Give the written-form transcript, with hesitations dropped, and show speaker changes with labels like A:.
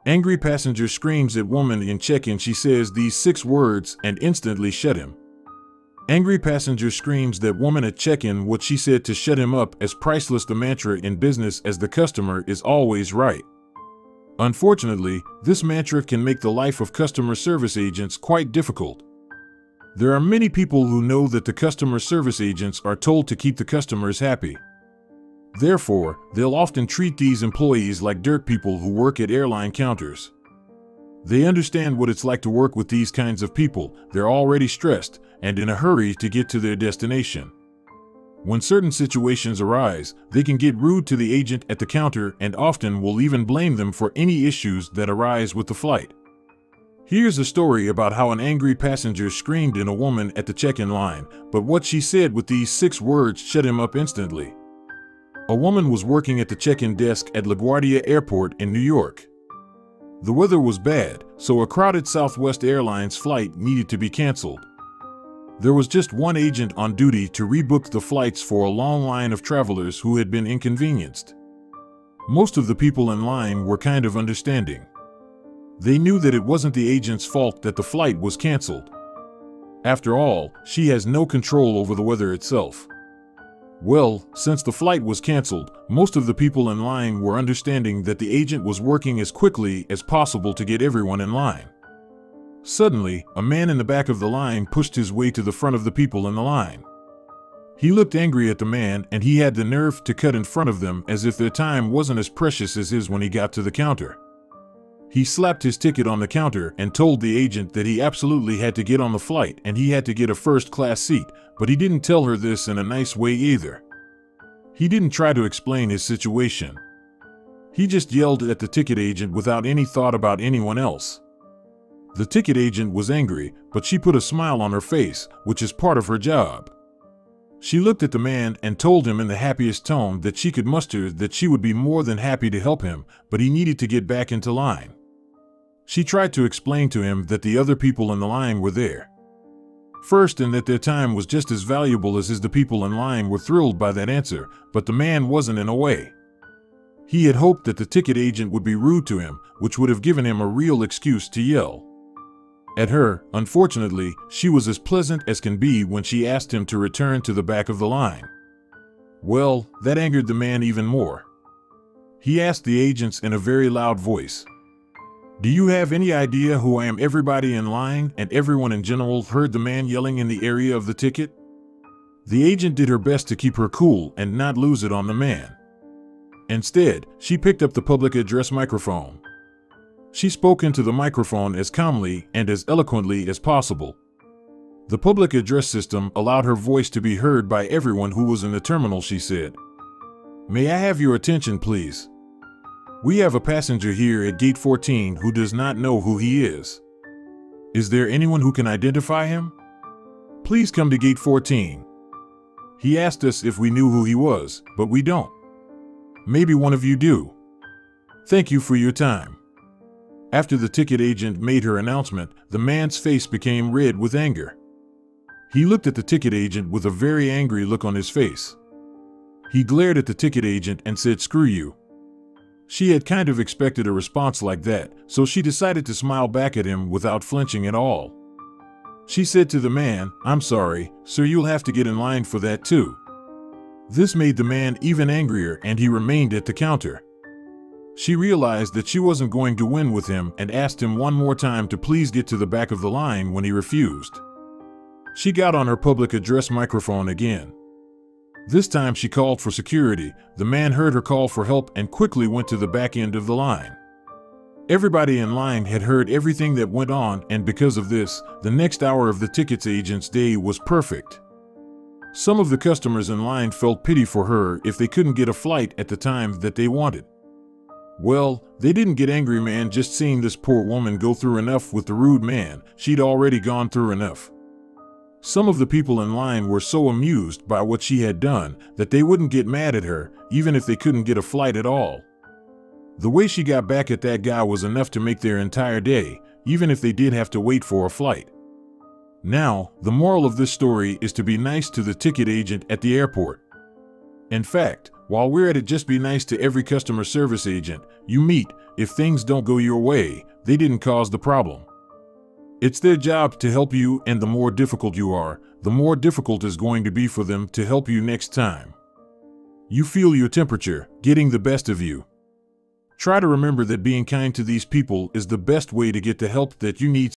A: Angry passenger screams at woman in check-in. She says these 6 words and instantly shut him. Angry passenger screams that woman at check-in what she said to shut him up as priceless. The mantra in business as the customer is always right. Unfortunately, this mantra can make the life of customer service agents quite difficult. There are many people who know that the customer service agents are told to keep the customers happy. Therefore, they'll often treat these employees like dirt. People who work at airline counters. They understand what it's like to work with these kinds of people. They're already stressed and in a hurry to get to their destination. When certain situations arise, they can get rude to the agent at the counter and often will even blame them for any issues that arise with the flight. Here's a story about how an angry passenger screamed at a woman at the check-in line, but what she said with these 6 words shut him up instantly. A woman was working at the check-in desk at LaGuardia Airport in New York. The weather was bad, so a crowded Southwest Airlines flight needed to be canceled. There was just one agent on duty to rebook the flights for a long line of travelers who had been inconvenienced. Most of the people in line were kind of understanding. They knew that it wasn't the agent's fault that the flight was canceled. After all, she has no control over the weather itself. Well, since the flight was canceled, most of the people in line were understanding that the agent was working as quickly as possible to get everyone in line. Suddenly, a man in the back of the line pushed his way to the front of the people in the line. He looked angry at the man and he had the nerve to cut in front of them as if their time wasn't as precious as his when he got to the counter. He slapped his ticket on the counter and told the agent that he absolutely had to get on the flight and he had to get a first-class seat, but he didn't tell her this in a nice way either. He didn't try to explain his situation. He just yelled at the ticket agent without any thought about anyone else. The ticket agent was angry, but she put a smile on her face, which is part of her job. She looked at the man and told him in the happiest tone that she could muster that she would be more than happy to help him, but he needed to get back into line. She tried to explain to him that the other people in the line were there first and that their time was just as valuable as his. The people in line were thrilled by that answer, but the man wasn't in a way. He had hoped that the ticket agent would be rude to him, which would have given him a real excuse to yell at her. Unfortunately, she was as pleasant as can be when she asked him to return to the back of the line. Well, that angered the man even more. He asked the agents in a very loud voice, "Do you have any idea who I am?" Everybody in line and everyone in general heard the man yelling in the area of the ticket. The agent did her best to keep her cool and not lose it on the man. Instead, she picked up the public address microphone. She spoke into the microphone as calmly and as eloquently as possible. The public address system allowed her voice to be heard by everyone who was in the terminal. She said, "May I have your attention, please? We have a passenger here at gate 14 who does not know who he is. Is there anyone who can identify him? Please come to gate 14. He asked us if we knew who he was, but we don't. Maybe one of you do. Thank you for your time." After the ticket agent made her announcement, the man's face became red with anger. He looked at the ticket agent with a very angry look on his face. He glared at the ticket agent and said, "Screw you." She had kind of expected a response like that, so she decided to smile back at him without flinching at all. She said to the man, "I'm sorry, sir, you'll have to get in line for that too." This made the man even angrier and he remained at the counter. She realized that she wasn't going to win with him and asked him one more time to please get to the back of the line when he refused. She got on her public address microphone again. This time she called for security. The man heard her call for help and quickly went to the back end of the line. Everybody in line had heard everything that went on, and because of this, the next hour of the tickets agent's day was perfect. Some of the customers in line felt pity for her if they couldn't get a flight at the time that they wanted. Well, they didn't get angry, man, just seeing this poor woman go through enough with the rude man. She'd already gone through enough. Some of the people in line were so amused by what she had done that they wouldn't get mad at her, even if they couldn't get a flight at all. The way she got back at that guy was enough to make their entire day, even if they did have to wait for a flight. Now, the moral of this story is to be nice to the ticket agent at the airport. In fact, while we're at it, just be nice to every customer service agent you meet. If things don't go your way, they didn't cause the problem. It's their job to help you, and the more difficult you are, the more difficult it's going to be for them to help you next time. You feel your temperature getting the best of you. Try to remember that being kind to these people is the best way to get the help that you need.